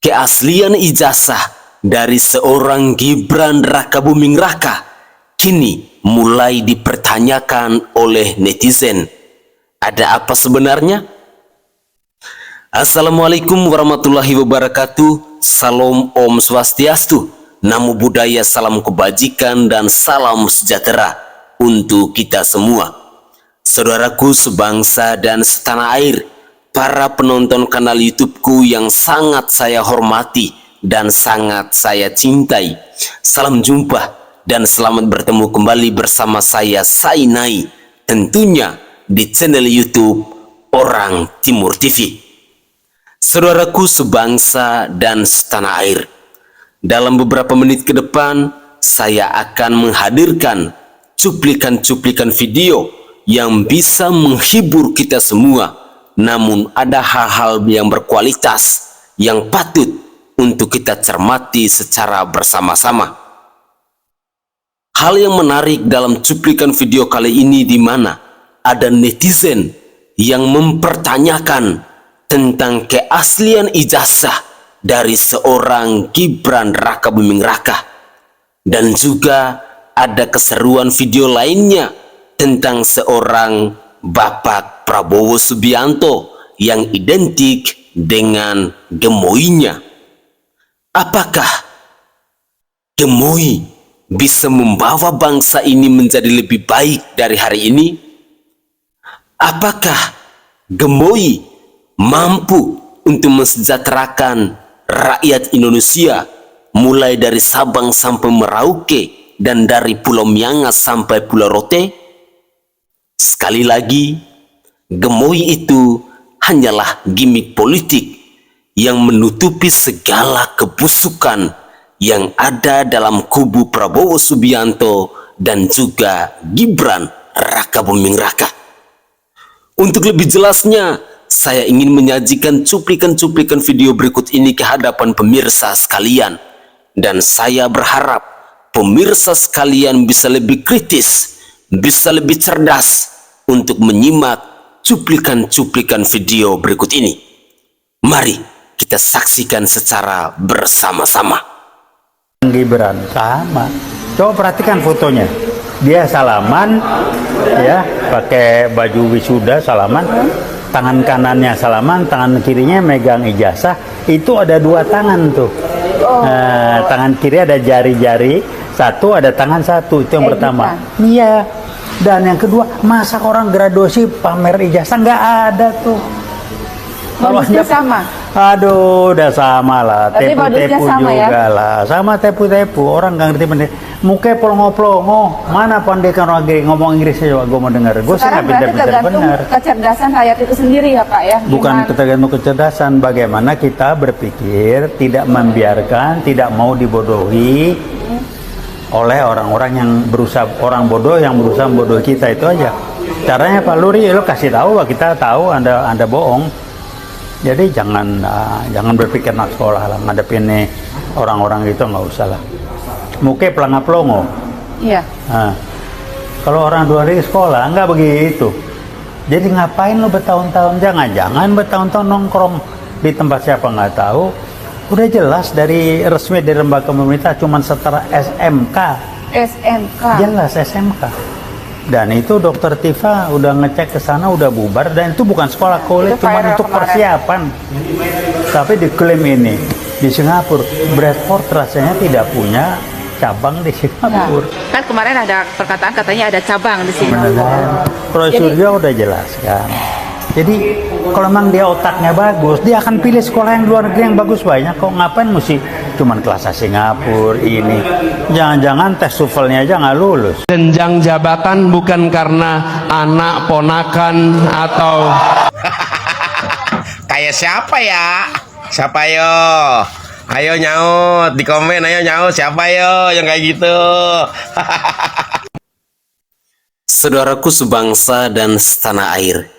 Keaslian ijazah dari seorang Gibran Rakabuming Raka kini mulai dipertanyakan oleh netizen. Ada apa sebenarnya? Assalamualaikum warahmatullahi wabarakatuh. Salam Om Swastiastu. Namo Buddhaya, salam kebajikan dan salam sejahtera untuk kita semua. Saudaraku sebangsa dan setanah air, para penonton kanal YouTubeku yang sangat saya hormati dan sangat saya cintai. Salam jumpa dan selamat bertemu kembali bersama saya Sainai, tentunya di channel YouTube Orang Timur TV. Saudaraku sebangsa dan setanah air, dalam beberapa menit ke depan saya akan menghadirkan cuplikan-cuplikan video yang bisa menghibur kita semua. Namun ada hal-hal yang berkualitas yang patut untuk kita cermati secara bersama-sama. Hal yang menarik dalam cuplikan video kali ini di mana ada netizen yang mempertanyakan tentang keaslian ijazah dari seorang Gibran Rakabuming Raka, dan juga ada keseruan video lainnya tentang seorang Bapak Prabowo Subianto yang identik dengan gemoinya. Apakah gemoi bisa membawa bangsa ini menjadi lebih baik dari hari ini? Apakah gemoi mampu untuk mensejahterakan rakyat Indonesia mulai dari Sabang sampai Merauke dan dari Pulau Miangas sampai Pulau Rote? Sekali lagi, gemoi itu hanyalah gimmick politik yang menutupi segala kebusukan yang ada dalam kubu Prabowo Subianto dan juga Gibran Rakabuming Raka. Untuk lebih jelasnya, saya ingin menyajikan cuplikan-cuplikan video berikut ini ke hadapan pemirsa sekalian. Dan saya berharap pemirsa sekalian bisa lebih kritis, bisa lebih cerdas untuk menyimak cuplikan-cuplikan video berikut ini. Mari kita saksikan secara bersama-sama. Gibran sama. Coba perhatikan fotonya. Dia salaman, ya, pakai baju wisuda salaman. Tangan kanannya salaman, tangan kirinya megang ijazah. Itu ada dua tangan tuh. Tangan kiri ada jari-jari satu, ada tangan satu. Itu yang pertama. Iya. Dan yang kedua, masa orang graduasi pamer ijazah? Nggak ada tuh. Modusnya sama. Aduh, udah sama lah. Tepu-tepu sama, juga ya? lah. Sama tepu-tepu. Orang nggak ngerti bener. Mukanya pelongo-pelongo. Mana pandai kan orang ngomong Inggris aja, gue mau dengar. Gue sih nggak pintar-pintar benar. Kecerdasan rakyat itu sendiri ya Pak ya. Bukan tergantung kecerdasan. Bagaimana kita berpikir, tidak membiarkan, tidak mau dibodohi oleh orang-orang yang berusaha, orang bodoh yang berusaha membodohi kita, itu aja. Caranya Pak Luri, lo kasih tahu, kita tahu Anda bohong. Jadi jangan berpikir nak sekolah lah, ngadepin nih orang-orang itu nggak usah lah. Mukanya pelangap-pelongo. Iya. Nah, kalau orang luar negeri sekolah nggak begitu. Jadi ngapain lo bertahun-tahun? Jangan bertahun-tahun nongkrong di tempat siapa nggak tahu. Udah jelas dari resmi dari lembaga pemerintah cuman setara SMK. SMK. Jelas SMK. Dan itu Dokter Tifa udah ngecek ke sana, udah bubar, dan itu bukan sekolah college, cuma untuk persiapan. Tapi diklaim ini di Singapura, Bradford rasanya tidak punya cabang di Singapura. Nah, kan kemarin ada perkataan katanya ada cabang di sini. Prosedurnya udah jelaskan. Jadi kalau memang dia otaknya bagus, dia akan pilih sekolah yang luar negeri yang bagus banyak. Kok ngapain mesti cuman kelas Singapura ini? Jangan-jangan tes TOEFL-nya aja nggak lulus. Jenjang jabatan bukan karena anak ponakan atau kayak siapa ya? Siapa yo? Ayo nyaut di komen, ayo nyaut siapa yo yang kayak gitu. Saudaraku sebangsa dan setanah air,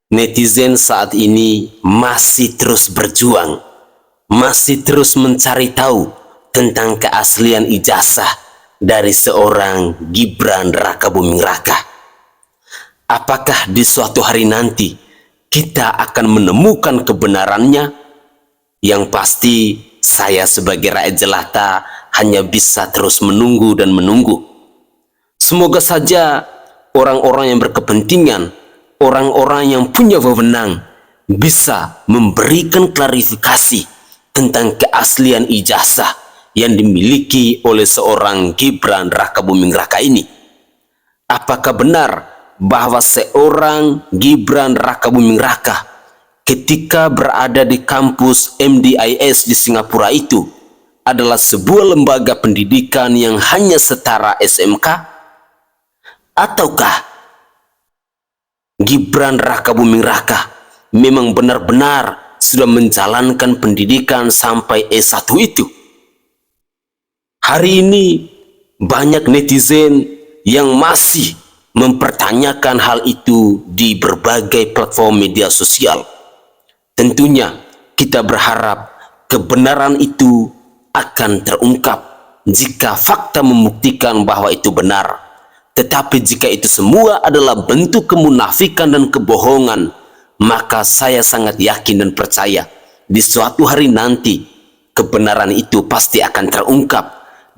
netizen saat ini masih terus berjuang, masih terus mencari tahu tentang keaslian ijazah dari seorang Gibran Rakabuming Raka. Apakah di suatu hari nanti kita akan menemukan kebenarannya? Yang pasti saya sebagai rakyat jelata hanya bisa terus menunggu dan menunggu. Semoga saja orang-orang yang berkepentingan, orang-orang yang punya wewenang bisa memberikan klarifikasi tentang keaslian ijazah yang dimiliki oleh seorang Gibran Rakabuming Raka ini. Apakah benar bahwa seorang Gibran Rakabuming Raka ketika berada di kampus MDIS di Singapura itu adalah sebuah lembaga pendidikan yang hanya setara SMK? Ataukah Gibran Rakabuming Raka memang benar-benar sudah menjalankan pendidikan sampai S1 itu? Hari ini banyak netizen yang masih mempertanyakan hal itu di berbagai platform media sosial. Tentunya kita berharap kebenaran itu akan terungkap jika fakta membuktikan bahwa itu benar. Tetapi jika itu semua adalah bentuk kemunafikan dan kebohongan, maka saya sangat yakin dan percaya di suatu hari nanti kebenaran itu pasti akan terungkap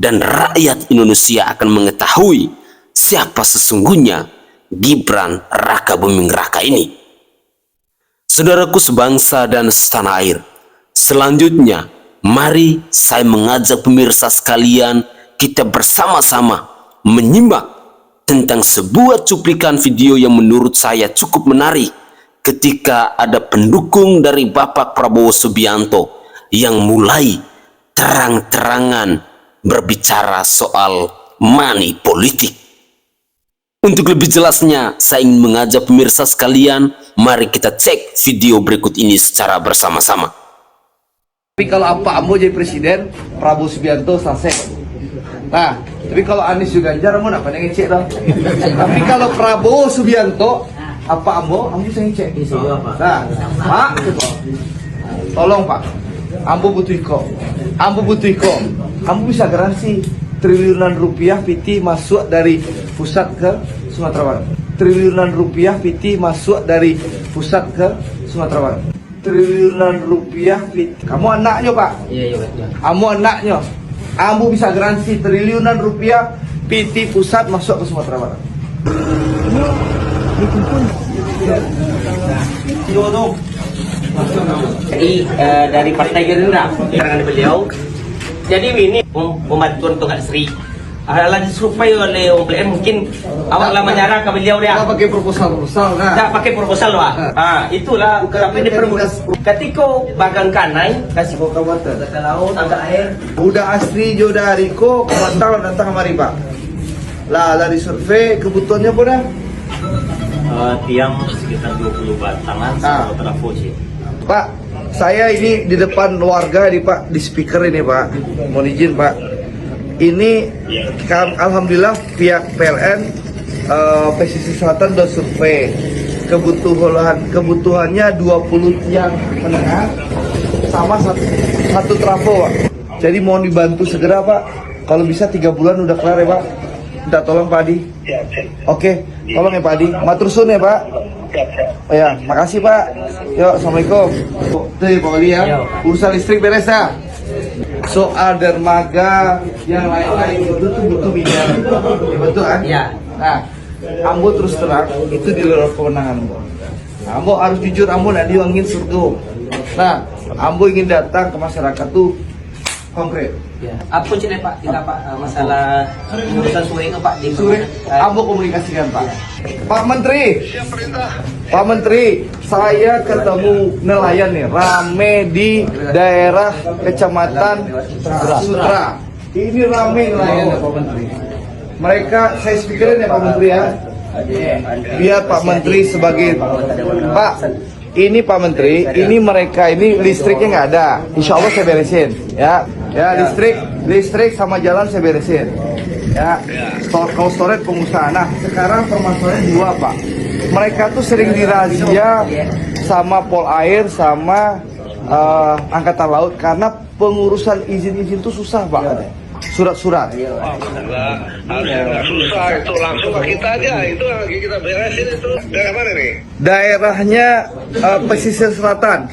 dan rakyat Indonesia akan mengetahui siapa sesungguhnya Gibran Rakabuming Raka ini. Saudaraku sebangsa dan setanah air, selanjutnya mari saya mengajak pemirsa sekalian kita bersama-sama menyimak tentang sebuah cuplikan video yang menurut saya cukup menarik ketika ada pendukung dari Bapak Prabowo Subianto yang mulai terang-terangan berbicara soal money politik. Untuk lebih jelasnya, saya ingin mengajak pemirsa sekalian, mari kita cek video berikut ini secara bersama-sama. Tapi kalau apa Ambo jadi presiden, Prabowo Subianto selesai. Nah, tapi kalau Anies juga Ganjar, Ambo apa yang ngecek dong? Tapi kalau Prabowo Subianto, apa Ambo bisa ngecek. Nah, Pak, tolong Pak, Ambo butuh iko. Ambo bisa garansi triliunan rupiah PT masuk dari pusat ke Sumatera Barat. Triliunan rupiah PT masuk dari pusat ke Sumatera Barat. Triliunan rupiah PT. Kamu anaknya Pak? Iya. Kamu anaknya. Ambo bisa garansi triliunan rupiah PT pusat masuk ke Sumatera Barat. Jadi dari Partai Gerindra keterangan beliau, jadi ini pembantuan untuk Kak Sri adalah disurvey oleh OPM, mungkin awak lah menyerah ke beliau dia. Pakai proposal nah. Tak pakai proposal Pak. Itulah tapi ini ketika bagang kanai kasih buka water kata laut angkat air. Udah asli jodoh Riko kematau datang kemari Pak. Lah disurvey kebutuhannya apa dah? Tiang sekitar 20 batangan sama trafo sih. Pak, saya ini di depan warga nih Pak, di speaker ini Pak. Mohon izin Pak. Ini alhamdulillah pihak PLN pesisir selatan sudah survei kebutuhannya 20 tiang menengah sama satu trafo Pak. Jadi mohon dibantu segera Pak. Kalau bisa 3 bulan udah kelar ya Pak. Minta tolong Pak Adi. Oke, tolong ya Pak Adi. Matur suwun ya Pak. Oh ya, makasih Pak. Yuk, assalamualaikum. Tuh Pak Wali ya. Urusan listrik beres ya. Soal dermaga yang lain-lain itu tuh butuh minyak. Betul kan? Iya. Nah, Ambo terus terang itu di luar kewenangan Ambo. Ambo harus jujur, Ambo nak diangin surga. Nah, Ambo ingin datang ke masyarakat tuh konkret. Ya. Apa cerita Pak kita Pak masalah urusan sore itu Pak di Sore, Ambo komunikasikan Pak. Pak Menteri, Pak Menteri, saya ketemu nelayan nih, rame di daerah Kecamatan Sutra. Ini rame nelayan ya Pak Menteri. Mereka, saya speakerin ya Pak Menteri ya. Biar Pak Menteri sebagai Pak. Ini Pak Menteri, ini mereka ini listriknya nggak ada. Insya Allah saya beresin, ya listrik sama jalan saya beresin, ya. Kalau storage pengusaha. Nah sekarang permasalahan dua Pak. Mereka tuh sering dirazia sama Polair sama Angkatan Laut karena pengurusan izin tuh susah Pak. surat-surat. Susah itu, langsung ke kita aja, itu lagi kita beresin itu. Daerah mana nih? Daerahnya pesisir selatan,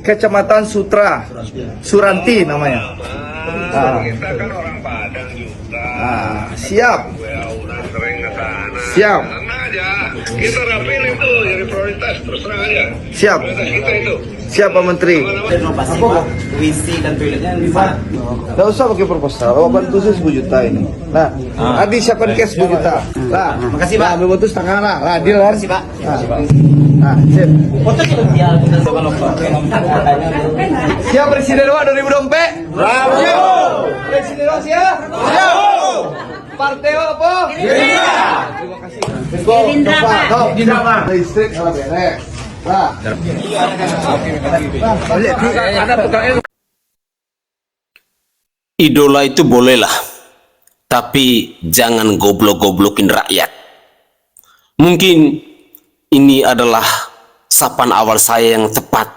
Kecamatan Sutra, Suranti namanya. Kita kan orang Padang juga. Siap. Udah sering ke sana. Siap. Tenang aja, kita rapin itu jadi prioritas, terus terang aja. Siap. Prioritas kita itu. Siap Pak Menteri. Renovasi WC dan toiletnya bisa. Nggak usah pakai proposal, bantu saya 10 juta ini. Nah, Adi siapkan cash 10 juta. Nah, Makasih, Pak. Ambil bantu setengah lah, deal kan? Makasih, Pak. Nah, sip. Foto kita kita coba nomor. Siap Presiden Wak 2000 dompet? Bravo! Presiden Wak siap? Siap! Partai apa? Gerindra! Terima kasih. Gerindra, Pak. Gerindra, listrik salah beres. Nah. Idola itu bolehlah, tapi jangan goblok-goblokin rakyat. Mungkin ini adalah sapaan awal saya yang tepat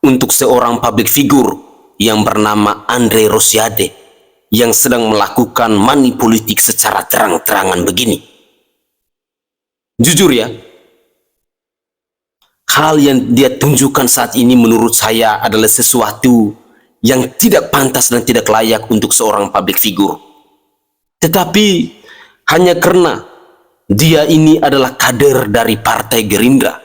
untuk seorang public figure yang bernama Andre Rosiade yang sedang melakukan money politik secara terang-terangan begini. Jujur ya, hal yang dia tunjukkan saat ini menurut saya adalah sesuatu yang tidak pantas dan tidak layak untuk seorang public figure. Tetapi hanya karena dia ini adalah kader dari Partai Gerindra,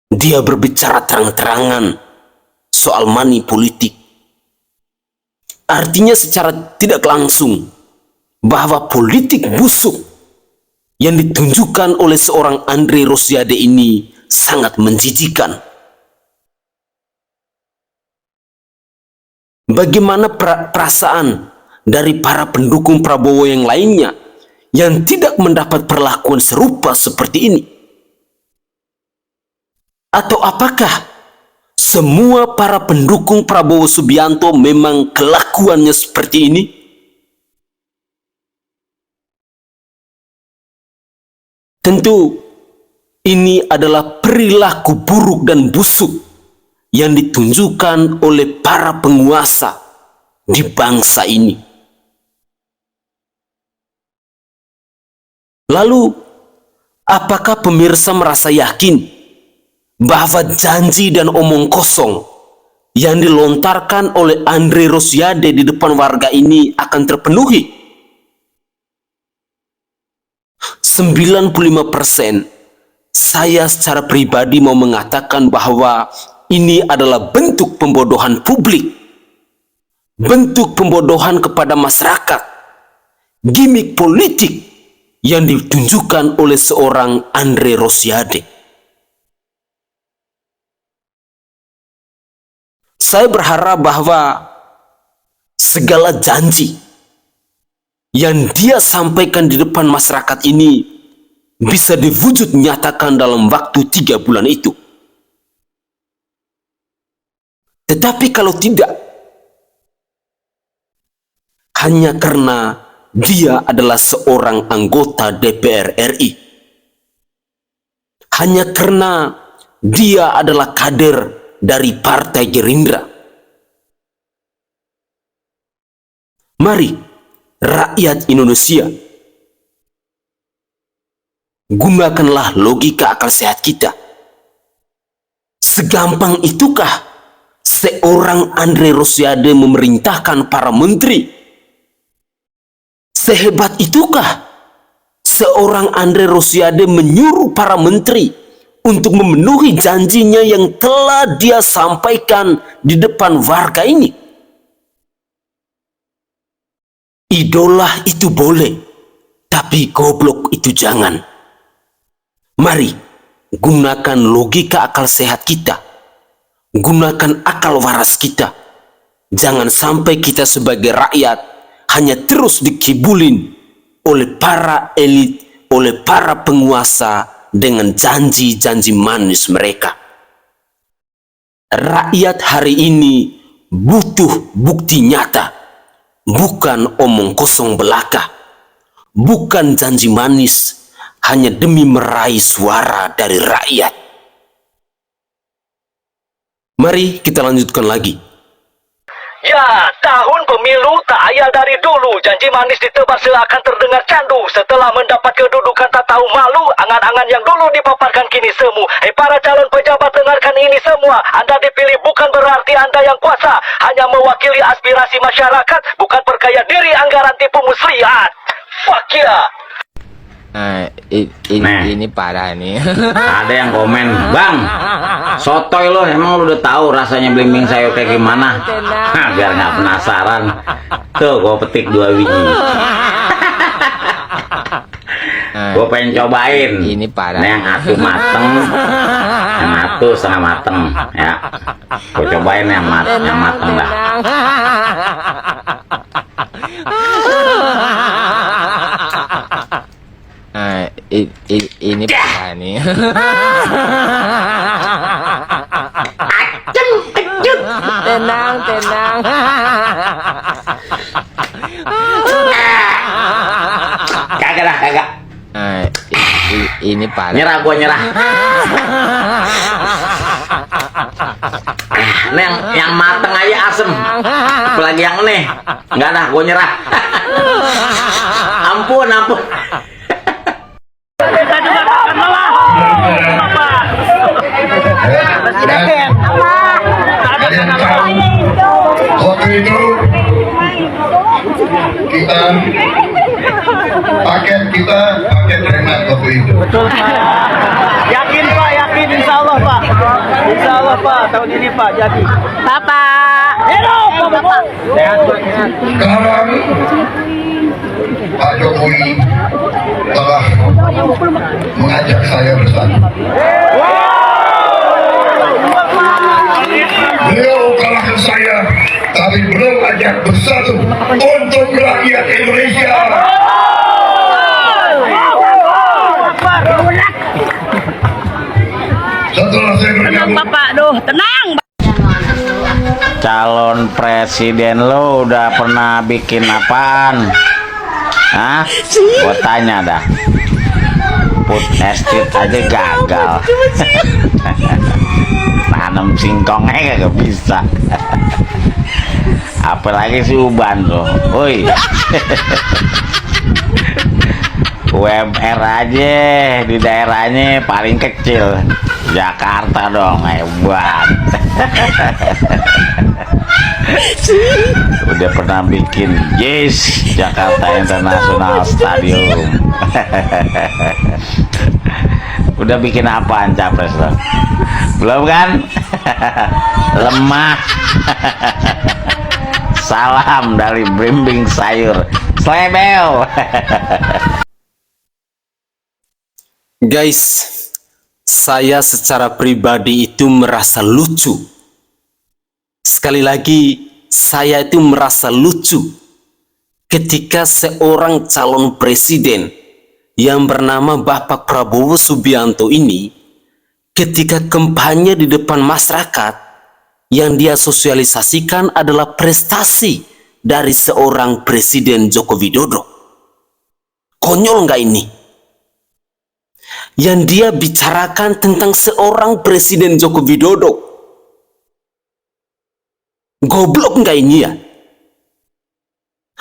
dia berbicara terang-terangan soal money politik. Artinya secara tidak langsung bahwa politik busuk yang ditunjukkan oleh seorang Andre Rosiade ini sangat menjijikan. Bagaimana perasaan dari para pendukung Prabowo yang lainnya yang tidak mendapat perlakuan serupa seperti ini? Atau apakah semua para pendukung Prabowo Subianto memang kelakuannya seperti ini? Tentu ini adalah perilaku buruk dan busuk yang ditunjukkan oleh para penguasa di bangsa ini. Lalu, apakah pemirsa merasa yakin bahwa janji dan omong kosong yang dilontarkan oleh Andre Rosiade di depan warga ini akan terpenuhi? 95% saya secara pribadi mau mengatakan bahwa ini adalah bentuk pembodohan publik, bentuk pembodohan kepada masyarakat, gimik politik yang ditunjukkan oleh seorang Andre Rosiade. Saya berharap bahwa segala janji yang dia sampaikan di depan masyarakat ini bisa diwujud nyatakan dalam waktu 3 bulan itu. Tetapi kalau tidak, hanya karena dia adalah seorang anggota DPR RI, hanya karena dia adalah kader dari Partai Gerindra, mari rakyat Indonesia, gunakanlah logika akal sehat kita. Segampang itukah seorang Andre Rosiade memerintahkan para menteri? Sehebat itukah seorang Andre Rosiade menyuruh para menteri untuk memenuhi janjinya yang telah dia sampaikan di depan warga ini? Idola itu boleh, tapi goblok itu jangan. Mari gunakan logika akal sehat kita, gunakan akal waras kita. Jangan sampai kita sebagai rakyat hanya terus dikibulin oleh para elit, oleh para penguasa dengan janji-janji manis mereka. Rakyat hari ini butuh bukti nyata, bukan omong kosong belaka, bukan janji manis hanya demi meraih suara dari rakyat. Mari kita lanjutkan lagi. Ya Ingat, tahun pemilu tak ayal dari dulu. Janji manis ditebak seakan terdengar candu. Setelah mendapat kedudukan tak tahu malu. Angan-angan yang dulu dipaparkan kini semu. Para calon pejabat, dengarkan ini semua. Anda dipilih bukan berarti Anda yang kuasa. Hanya mewakili aspirasi masyarakat, bukan perkaya diri anggaran tipu muslihat. Fuck ya. Ini parah nih. Ada yang komen, Bang, sotoy lo, emang lo udah tahu rasanya belimbing sayur kayak gimana? Biar nggak penasaran, tuh gue petik 2 biji. Gue pengen cobain. Ini parah. Nah, yang atu mateng, yang atu setengah mateng, ya. Gue cobain yang mateng dah. Ini parah nih. Tenang, tenang. Kagak dah, kagak. Ini parah. Nyerah, gua nyerah. Ini yang mateng aja asem. Apalagi yang ini. Enggak dah, gua nyerah. Ampun. Waktu itu paket hemat waktu itu. Betul, Pak. Yakin, Pak, yakin, insya Allah, Pak. Insya Allah, Pak, tahun ini, Pak, jadi. Bapak. Hidup, Bapak. Sehat. Sekarang Pak Jokowi telah mengajak saya bersatu. Beliau kalahkan saya, tapi belum ajak bersatu untuk rakyat Indonesia. Setelah saya bergabung, Bapak, tenang. Calon presiden lo udah pernah bikin apaan? Hah? Gua tanya dah. Food estate aja gagal. Tanam singkongnya kagak bisa. Apalagi si Uban tuh. Woi. UMR aja di daerahnya paling kecil. Jakarta dong, hebat. Udah pernah bikin Jakarta International Stadium. Udah bikin apaan capres lo? Belum kan? Lemah. Salam dari belimbing sayur Slebel. Guys, saya secara pribadi itu merasa lucu. Sekali lagi, saya itu merasa lucu ketika seorang calon presiden yang bernama Bapak Prabowo Subianto ini, ketika kampanye di depan masyarakat, yang dia sosialisasikan adalah prestasi dari seorang Presiden Joko Widodo. Konyol nggak ini? Yang dia bicarakan tentang seorang Presiden Joko Widodo. Goblok nggak ini ya?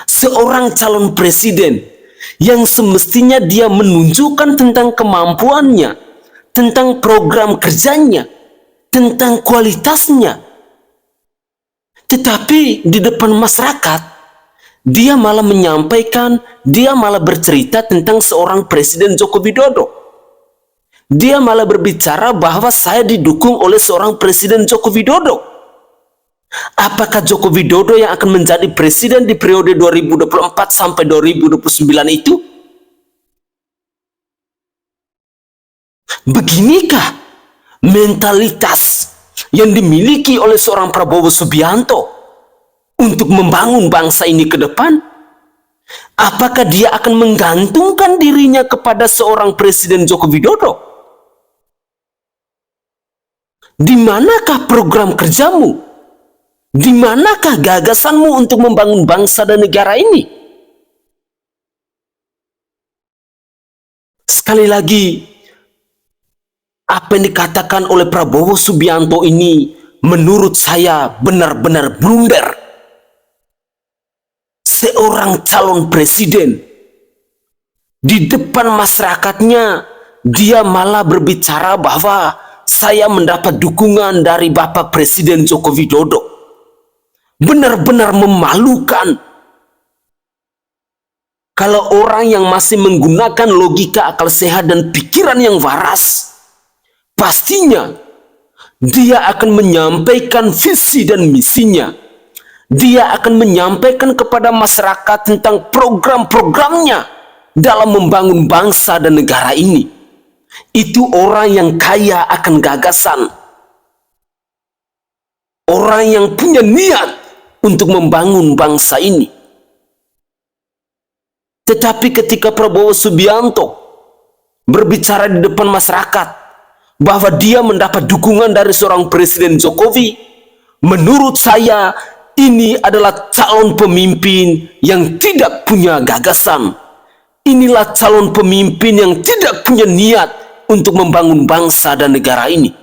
Seorang calon presiden yang semestinya dia menunjukkan tentang kemampuannya, tentang program kerjanya, tentang kualitasnya. Tetapi di depan masyarakat, dia malah menyampaikan, dia malah bercerita tentang seorang Presiden Joko Widodo. Dia malah berbicara bahwa saya didukung oleh seorang Presiden Joko Widodo. Apakah Joko Widodo yang akan menjadi presiden di periode 2024 sampai 2029 itu? Beginikah mentalitas yang dimiliki oleh seorang Prabowo Subianto untuk membangun bangsa ini ke depan? Apakah dia akan menggantungkan dirinya kepada seorang Presiden Joko Widodo? Di manakah program kerjamu? Di manakah gagasanmu untuk membangun bangsa dan negara ini? Sekali lagi, apa yang dikatakan oleh Prabowo Subianto ini menurut saya benar-benar blunder. seorang calon presiden. Di depan masyarakatnya, dia malah berbicara bahwa saya mendapat dukungan dari Bapak Presiden Joko Widodo. Benar-benar memalukan. Kalau orang yang masih menggunakan logika akal sehat dan pikiran yang waras, pastinya dia akan menyampaikan visi dan misinya. Dia akan menyampaikan kepada masyarakat tentang program-programnya dalam membangun bangsa dan negara ini. Itu orang yang kaya akan gagasan. Orang yang punya niat untuk membangun bangsa ini. Tetapi ketika Prabowo Subianto berbicara di depan masyarakat bahwa dia mendapat dukungan dari seorang Presiden Jokowi, menurut saya ini adalah calon pemimpin yang tidak punya gagasan. Inilah calon pemimpin yang tidak punya niat untuk membangun bangsa dan negara ini.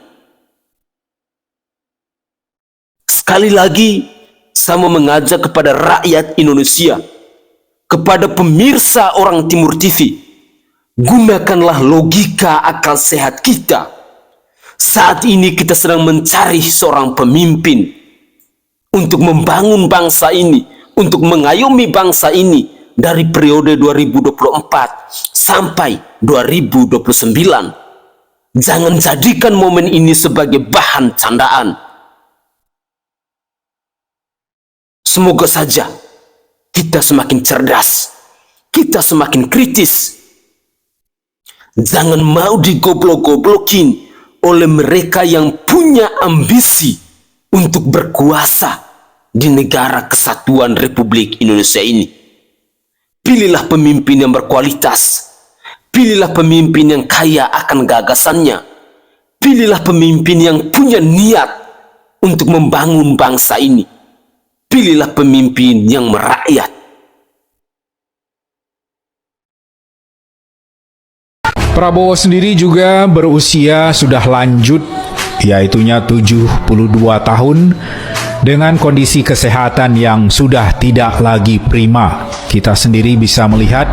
Sekali lagi, saya mau mengajak kepada rakyat Indonesia, kepada pemirsa Orang Timur TV, gunakanlah logika akal sehat kita. Saat ini kita sedang mencari seorang pemimpin untuk membangun bangsa ini, untuk mengayomi bangsa ini dari periode 2024 sampai 2029. Jangan jadikan momen ini sebagai bahan candaan. Semoga saja kita semakin cerdas, kita semakin kritis. Jangan mau digoblok-goblokin oleh mereka yang punya ambisi untuk berkuasa di negara kesatuan Republik Indonesia ini. Pilihlah pemimpin yang berkualitas. Pilihlah pemimpin yang kaya akan gagasannya. Pilihlah pemimpin yang punya niat untuk membangun bangsa ini. Pilihlah pemimpin yang merakyat. Prabowo sendiri juga berusia sudah lanjut, yaitunya 72 tahun, dengan kondisi kesehatan yang sudah tidak lagi prima. Kita sendiri bisa melihat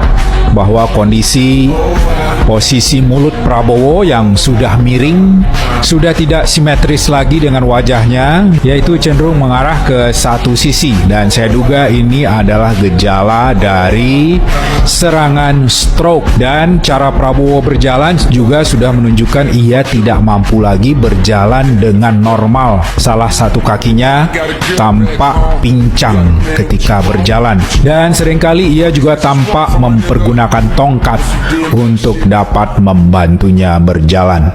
bahwa posisi mulut Prabowo yang sudah miring, sudah tidak simetris lagi dengan wajahnya, yaitu cenderung mengarah ke satu sisi. Dan saya duga ini adalah gejala dari serangan stroke. Dan cara Prabowo berjalan juga sudah menunjukkan ia tidak mampu lagi berjalan dengan normal. Salah satu kakinya tampak pincang ketika berjalan. Dan seringkali ia juga tampak mempergunakan tongkat untuk dapat membantunya berjalan.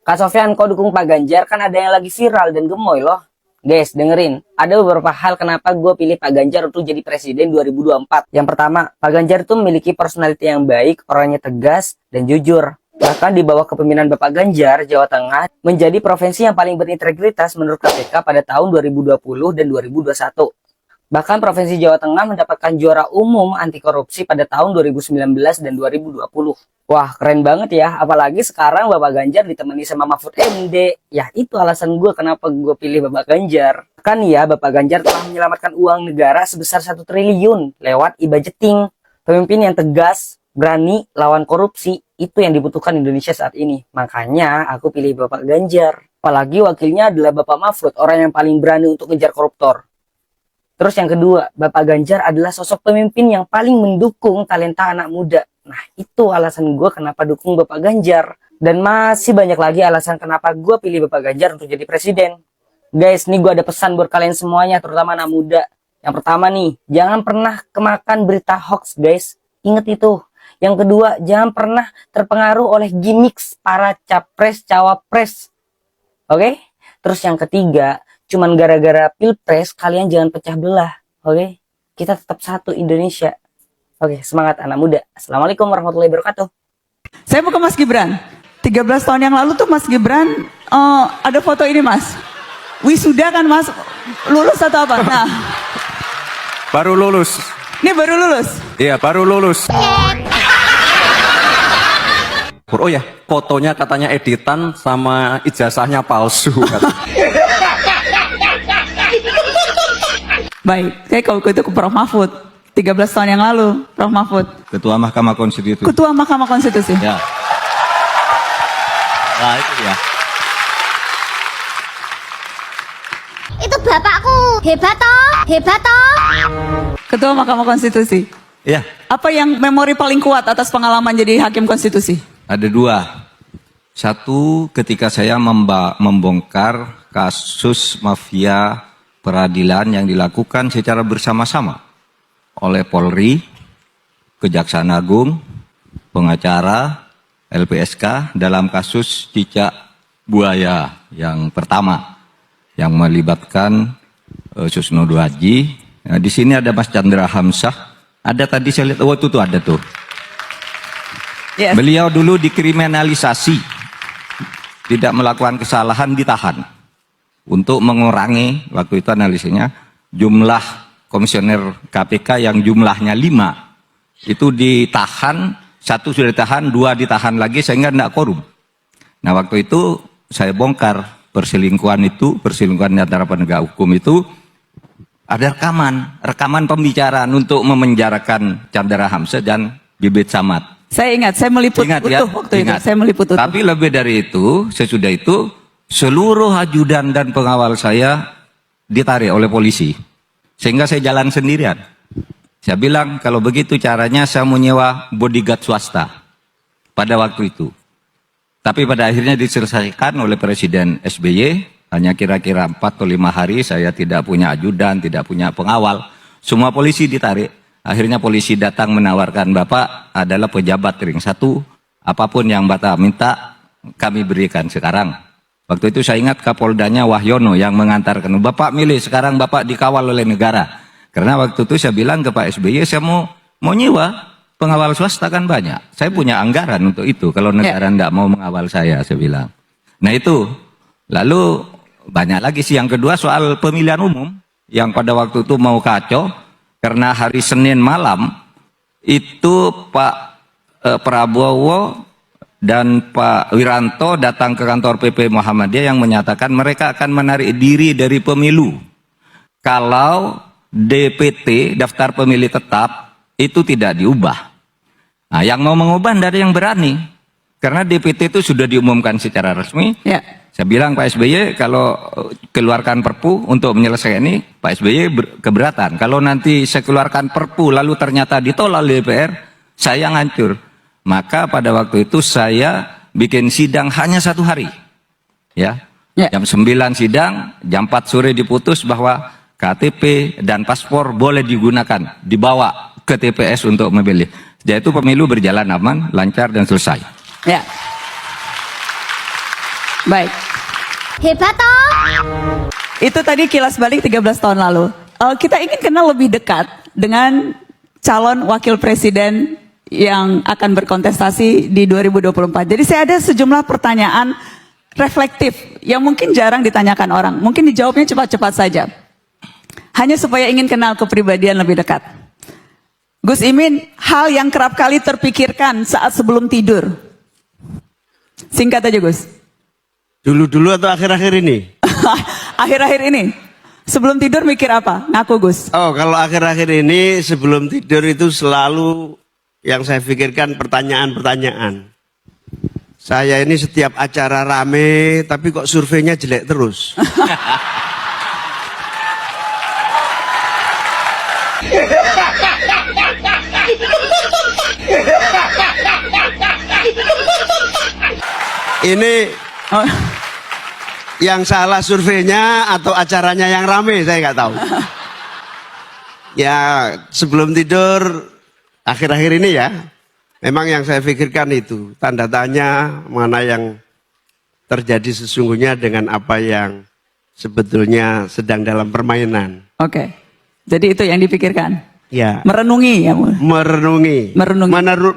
Kak Sofyan, kau dukung Pak Ganjar, kan ada yang lagi viral dan gemoy loh. Guys, dengerin. Ada beberapa hal kenapa gue pilih Pak Ganjar untuk jadi presiden 2024. Yang pertama, Pak Ganjar itu memiliki personality yang baik, orangnya tegas dan jujur. Bahkan di bawah kepemimpinan Bapak Ganjar, Jawa Tengah menjadi provinsi yang paling berintegritas menurut KPK pada tahun 2020 dan 2021. Bahkan Provinsi Jawa Tengah mendapatkan juara umum anti korupsi pada tahun 2019 dan 2020. Wah, keren banget ya. Apalagi sekarang Bapak Ganjar ditemani sama Mahfud MD. Ya, itu alasan gue kenapa gue pilih Bapak Ganjar. Kan ya, Bapak Ganjar telah menyelamatkan uang negara sebesar 1 triliun lewat e-budgeting. Pemimpin yang tegas, berani, lawan korupsi, itu yang dibutuhkan Indonesia saat ini. Makanya aku pilih Bapak Ganjar. Apalagi wakilnya adalah Bapak Mahfud, orang yang paling berani untuk ngejar koruptor. Terus yang kedua, Bapak Ganjar adalah sosok pemimpin yang paling mendukung talenta anak muda. Nah, itu alasan gue kenapa dukung Bapak Ganjar. Dan masih banyak lagi alasan kenapa gue pilih Bapak Ganjar untuk jadi presiden. Guys, nih gue ada pesan buat kalian semuanya, terutama anak muda. Yang pertama nih, jangan pernah kemakan berita hoax, guys. Ingat itu. Yang kedua, jangan pernah terpengaruh oleh gimmicks para capres-cawapres. Oke? Terus yang ketiga, cuman gara-gara pilpres kalian jangan pecah belah, oke? Kita tetap satu Indonesia. Oke, semangat anak muda. Assalamualaikum warahmatullahi wabarakatuh. Saya mau ke Mas Gibran. 13 tahun yang lalu tuh Mas Gibran ada foto ini Mas. Wisuda kan Mas? Lulus atau apa? Nah. Baru lulus. Ini baru lulus? Iya, baru lulus. Oh ya, fotonya katanya editan sama ijazahnya palsu. Baik, saya kalau itu ke Prof. Mahfud. 13 tahun yang lalu, Prof. Mahfud. Ketua Mahkamah Konstitusi. Ketua Mahkamah Konstitusi. Ya. Nah, itu ya. Itu bapakku. Hebat toh? Hebat toh? Ketua Mahkamah Konstitusi. Ya. Apa yang memori paling kuat atas pengalaman jadi hakim konstitusi? Ada dua. Satu, ketika saya membongkar kasus mafia peradilan yang dilakukan secara bersama-sama oleh Polri, Kejaksaan Agung, pengacara, LPSK dalam kasus cicak buaya yang pertama yang melibatkan Susno Duaji. Nah, di sini ada Mas Chandra Hamzah. Ada tadi saya lihat, itu tuh ada tuh. Yes. Beliau dulu dikriminalisasi, tidak melakukan kesalahan ditahan untuk mengurangi waktu itu analisanya jumlah komisioner KPK yang jumlahnya 5 itu ditahan, 1 sudah ditahan, 2 ditahan lagi sehingga tidak korum. Nah waktu itu saya bongkar perselingkuhan antara penegak hukum itu ada rekaman pembicaraan untuk memenjarakan Chandra Hamzah dan Bibit Samad. Saya ingat, saya meliput utuh waktu itu. Saya meliput utuh. Tapi lebih dari itu, sesudah itu seluruh ajudan dan pengawal saya ditarik oleh polisi. Sehingga saya jalan sendirian. Saya bilang kalau begitu caranya saya mau nyewa bodyguard swasta pada waktu itu. Tapi pada akhirnya diselesaikan oleh Presiden SBY, hanya kira-kira 4 atau 5 hari saya tidak punya ajudan, tidak punya pengawal. Semua polisi ditarik. Akhirnya polisi datang menawarkan, Bapak adalah pejabat ring 1, apapun yang Bapak minta kami berikan sekarang. Waktu itu saya ingat Kapoldanya Wahyono yang mengantarkan, Bapak milih, sekarang Bapak dikawal oleh negara. Karena waktu itu saya bilang ke Pak SBY, saya mau nyewa pengawal swasta kan banyak. Saya punya anggaran untuk itu, kalau negara tidak mau mengawal saya bilang. Nah itu, lalu banyak lagi sih. Yang kedua soal pemilihan umum, yang pada waktu itu mau kacau, karena hari Senin malam, itu Pak Prabowo dan Pak Wiranto datang ke kantor PP Muhammadiyah yang menyatakan mereka akan menarik diri dari pemilu kalau DPT, daftar pemilih tetap, itu tidak diubah. Nah, yang mau mengubah tidak ada yang berani, karena DPT itu sudah diumumkan secara resmi. Ya. Saya bilang Pak SBY kalau keluarkan Perpu untuk menyelesaikan ini, Pak SBY keberatan. Kalau nanti saya keluarkan Perpu lalu ternyata ditolak oleh DPR, saya ngancur. Maka pada waktu itu saya bikin sidang hanya 1 hari. Ya. Jam 9 sidang, jam 4 sore diputus bahwa KTP dan paspor boleh digunakan, dibawa ke TPS untuk memilih. Jadi itu pemilu berjalan aman, lancar dan selesai. Ya. Baik. Hebat toh? Itu tadi kilas balik 13 tahun lalu. Kita ingin kenal lebih dekat dengan calon wakil presiden yang akan berkontestasi di 2024. Jadi saya ada sejumlah pertanyaan reflektif yang mungkin jarang ditanyakan orang. Mungkin dijawabnya cepat-cepat saja. Hanya supaya ingin kenal kepribadian lebih dekat. Gus Imin, hal yang kerap kali terpikirkan saat sebelum tidur. Singkat aja Gus. Dulu-dulu atau akhir-akhir ini? Akhir-akhir ini. Sebelum tidur mikir apa? Ngaku Gus. Oh, kalau akhir-akhir ini sebelum tidur itu selalu yang saya pikirkan pertanyaan-pertanyaan. Saya ini setiap acara rame, tapi kok surveinya jelek terus. Ini yang salah surveinya atau acaranya yang rame, saya nggak tahu. Ya sebelum tidur akhir-akhir ini ya, memang yang saya pikirkan itu tanda tanya mana yang terjadi sesungguhnya dengan apa yang sebetulnya sedang dalam permainan. Oke, jadi itu yang dipikirkan. Ya. Merenungi ya.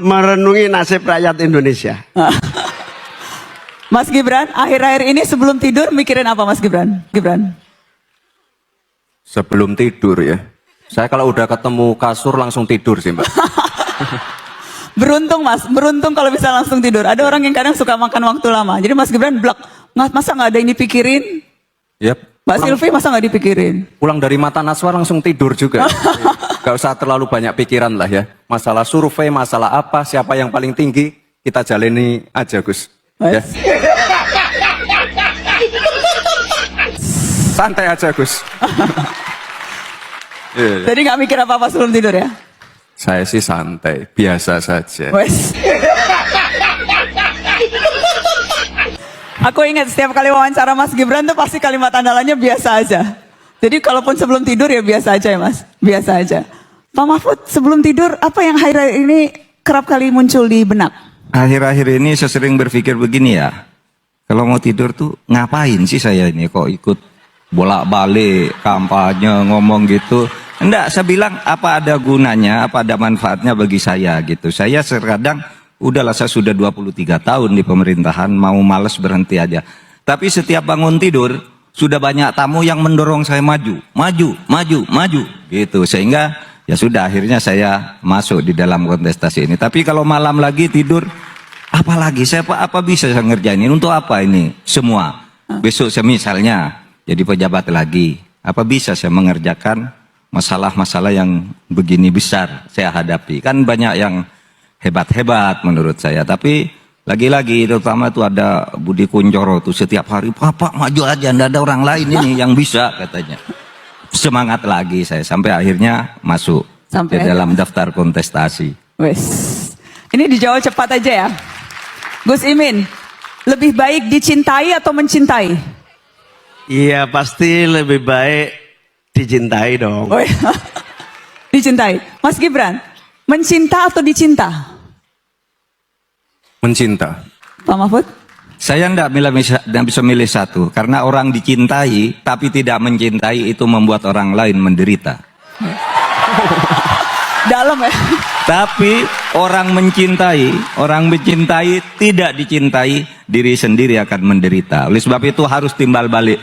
Merenungi nasib rakyat Indonesia. Mas Gibran, akhir-akhir ini sebelum tidur mikirin apa Mas Gibran? Sebelum tidur ya, saya kalau udah ketemu kasur langsung tidur sih Mbak. Beruntung Mas, beruntung kalau bisa langsung tidur. Ada orang yang kadang suka makan waktu lama. Jadi Mas Gibran blok, masa nggak ada yang dipikirin? Yep. Mbak Silvi masa nggak dipikirin? Pulang dari Mata Naswa langsung tidur juga. Gak usah terlalu banyak pikiran lah ya. Masalah survei, masalah apa, siapa yang paling tinggi, kita jalani aja Gus. Ya. Santai aja Gus. Jadi nggak mikir apa-apa sebelum tidur ya? Saya sih santai, biasa saja. Wes. Aku ingat setiap kali wawancara Mas Gibran tuh pasti kalimat andalannya biasa aja. Jadi kalaupun sebelum tidur ya biasa aja ya Mas, biasa aja. Pak Mahfud sebelum tidur apa yang akhir-akhir ini kerap kali muncul di benak? Akhir-akhir ini saya sering berpikir begini ya. Kalau mau tidur tuh ngapain sih saya ini kok ikut bolak-balik kampanye ngomong gitu. Enggak, saya bilang apa ada gunanya, apa ada manfaatnya bagi saya gitu. Saya terkadang udahlah saya sudah 23 tahun di pemerintahan, mau males berhenti aja. Tapi setiap bangun tidur, sudah banyak tamu yang mendorong saya maju gitu. Sehingga ya sudah akhirnya saya masuk di dalam kontestasi ini. Tapi kalau malam lagi tidur, apalagi saya apa bisa saya ngerjain ini? Untuk apa ini semua? Besok saya misalnya jadi pejabat lagi, apa bisa saya mengerjakan masalah-masalah yang begini besar saya hadapi? Kan banyak yang hebat-hebat menurut saya, tapi lagi-lagi terutama itu ada Budi Kunchoro tuh setiap hari, Pak maju aja, ndak ada orang lain ini yang bisa katanya. Semangat lagi saya sampai akhirnya masuk ke dalam daftar kontestasi. Wes, ini dijawab cepat aja ya. Gus Imin, lebih baik dicintai atau mencintai? Iya pasti lebih baik dicintai dong. Oh, iya. Dicintai. Mas Gibran, mencinta atau dicinta? Mencinta. Pak Mahfud? Saya tidak bisa milih satu, karena orang dicintai tapi tidak mencintai itu membuat orang lain menderita. Dalam ya. Tapi orang mencintai tidak dicintai, diri sendiri akan menderita. Oleh sebab itu harus timbal balik.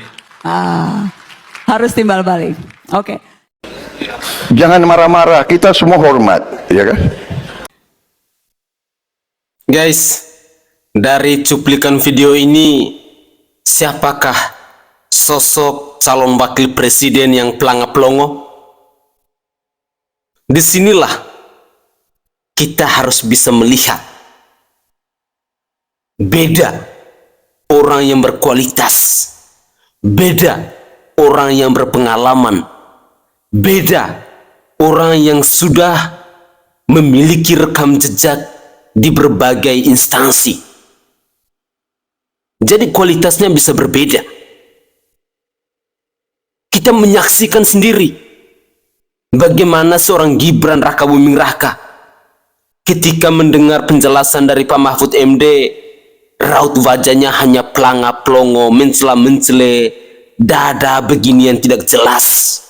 Harus timbal balik. Oke. Jangan marah-marah, kita semua hormat, ya kan? Guys, dari cuplikan video ini, siapakah sosok calon wakil presiden yang pelanga-pelongo? Disinilah kita harus bisa melihat beda orang yang berkualitas, beda orang yang berpengalaman, beda orang yang sudah memiliki rekam jejak di berbagai instansi. Jadi kualitasnya bisa berbeda. Kita menyaksikan sendiri bagaimana seorang Gibran Rakabuming Raka ketika mendengar penjelasan dari Pak Mahfud MD, raut wajahnya hanya pelanga-pelongo, mencela-mencele, dada begini yang tidak jelas.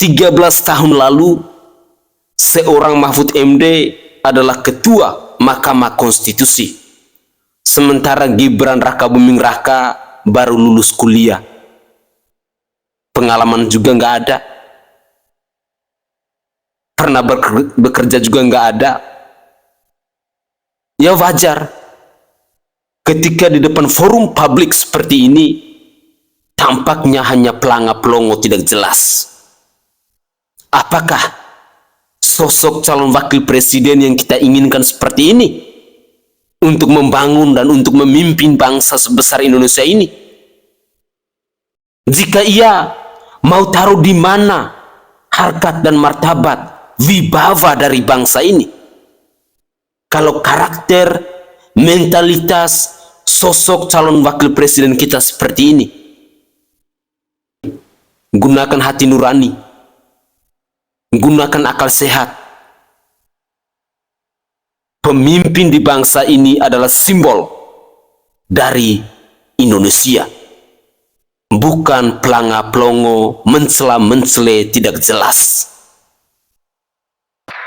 13 tahun lalu, seorang Mahfud MD adalah ketua Mahkamah Konstitusi. Sementara Gibran Rakabuming Raka baru lulus kuliah. Pengalaman juga nggak ada. Pernah bekerja juga nggak ada. Ya wajar. Ketika di depan forum publik seperti ini, tampaknya hanya pelanga-pelongo tidak jelas. Apakah sosok calon wakil presiden yang kita inginkan seperti ini untuk membangun dan untuk memimpin bangsa sebesar Indonesia ini? Jika iya, mau taruh di mana harkat dan martabat, wibawa dari bangsa ini? Kalau karakter, mentalitas, sosok calon wakil presiden kita seperti ini, gunakan hati nurani, gunakan akal sehat. Pemimpin di bangsa ini adalah simbol dari Indonesia, bukan pelanga-pelongo, mencela-mencele tidak jelas.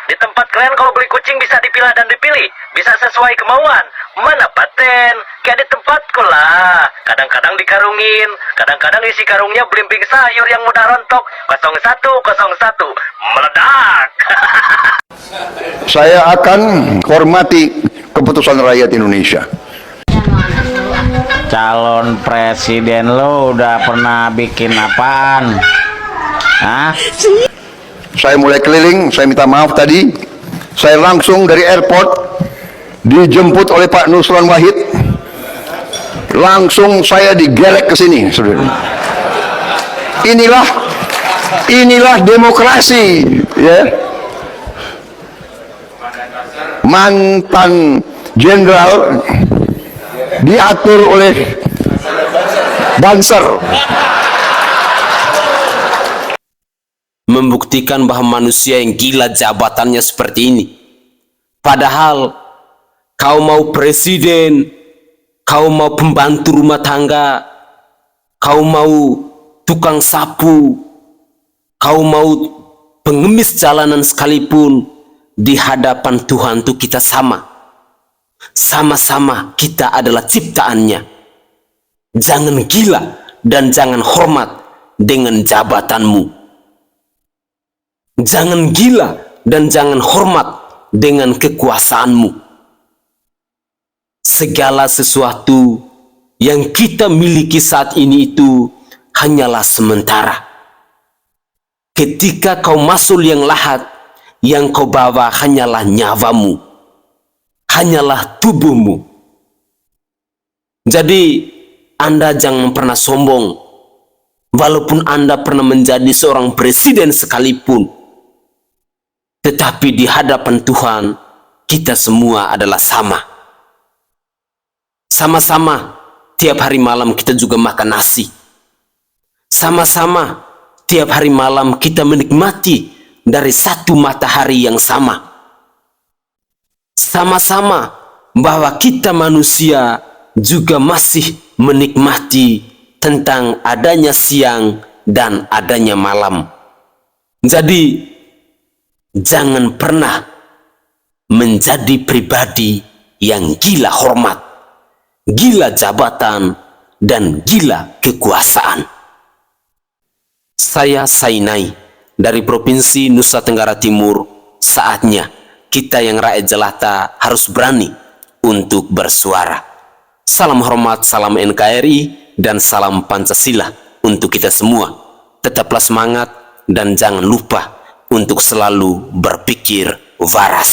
Di tempat kalian kalau beli kucing bisa dipilah dan dipilih, bisa sesuai kemauan. Mana paten? Kayak di tempatku lah. Kadang-kadang dikarungin, kadang-kadang isi karungnya belimbing sayur yang mudah rontok. 0101 meledak. Saya akan hormati keputusan rakyat Indonesia. calon presiden lo udah pernah bikin apaan? Hah? Saya mulai keliling, saya minta maaf tadi. Saya langsung dari airport dijemput oleh Pak Nusron Wahid. Langsung saya digerek ke sini, saudara. Inilah demokrasi, ya. Mantan jenderal diatur oleh Banser. Membuktikan bahwa manusia yang gila jabatannya seperti ini. Padahal kau mau presiden, kau mau pembantu rumah tangga, kau mau tukang sapu, kau mau pengemis jalanan sekalipun, di hadapan Tuhan itu kita sama. Sama-sama kita adalah ciptaannya. Jangan gila dan jangan hormat dengan jabatanmu. Jangan gila dan jangan hormat dengan kekuasaanmu. Segala sesuatu yang kita miliki saat ini itu hanyalah sementara. Ketika kau masuk liang lahat, yang kau bawa hanyalah nyawamu, hanyalah tubuhmu. Jadi Anda jangan pernah sombong. Walaupun Anda pernah menjadi seorang presiden sekalipun, tetapi di hadapan Tuhan, kita semua adalah sama. Sama-sama, tiap hari malam kita juga makan nasi. Sama-sama, tiap hari malam kita menikmati dari satu matahari yang sama. Sama-sama, bahwa kita manusia juga masih menikmati tentang adanya siang dan adanya malam. Jadi, jangan pernah menjadi pribadi yang gila hormat, gila jabatan, dan gila kekuasaan. Saya Sainai dari Provinsi Nusa Tenggara Timur. Saatnya kita yang rakyat jelata harus berani untuk bersuara. Salam hormat, salam NKRI, dan salam Pancasila untuk kita semua. Tetaplah semangat dan jangan lupa untuk selalu berpikir waras.